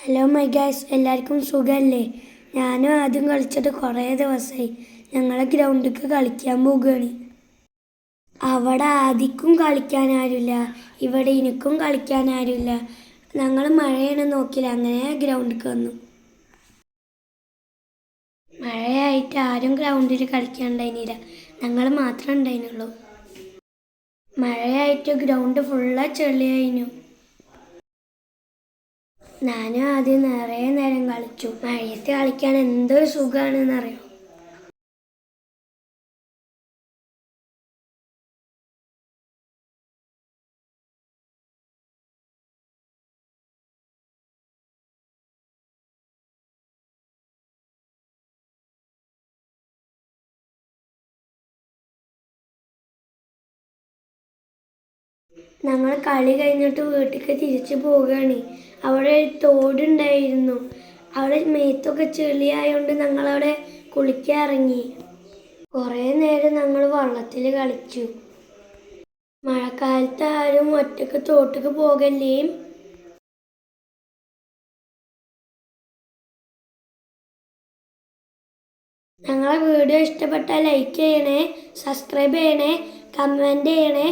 Hello my guys, എല്ലാവർക്കും സുഖമല്ലേ? ഞാനും ആദ്യം കളിച്ചിട്ട് കുറേ ദിവസമായി. ഞങ്ങളെ ഗ്രൗണ്ടിലേക്ക് കളിക്കാൻ പോകുകയാണ്. അവിടെ ആദിക്കും കളിക്കാൻ ആരുമില്ല, ഇവിടെ എനിക്കും കളിക്കാൻ ആരുമില്ല. ഞങ്ങൾ മഴയാണ് നോക്കില്ല, അങ്ങനെ ഗ്രൗണ്ടിലേക്ക് വന്നു. മഴയായിട്ട് ആരും ഗ്രൗണ്ടിൽ കളിക്കാനുണ്ടായിരുന്നില്ല, ഞങ്ങൾ മാത്രമേ ഉണ്ടായിരുന്നുള്ളൂ. മഴയായിട്ട് ഗ്രൗണ്ട് ഫുള്ള് ചെളിയായിരുന്നു. ഞാനും ആദ്യം നിറയെ നേരം കളിച്ചു. മഴയത്ത് കളിക്കാൻ എന്തൊരു സുഖമാണെന്നറിയോ. ഞങ്ങൾ കളി കഴിഞ്ഞിട്ട് വീട്ടിലേക്ക് തിരിച്ചു പോവുകയാണ്. അവിടെ ഒരു തോടുണ്ടായിരുന്നു. അവിടെ മേത്തൊക്കെ ചെളിയായതുകൊണ്ട് ഞങ്ങളവിടെ കുളിക്കാൻ ഇറങ്ങി. കുറേ നേരം ഞങ്ങൾ വള്ളത്തിൽ കളിച്ചു. മഴക്കാലത്ത് ആരും ഒറ്റക്ക് തോട്ടിക്ക് പോകല്ലേ. ഞങ്ങളെ വീഡിയോ ഇഷ്ടപ്പെട്ടാൽ ലൈക്ക് ചെയ്യണേ, സബ്സ്ക്രൈബ് ചെയ്യണേ, കമൻറ്റ് ചെയ്യണേ.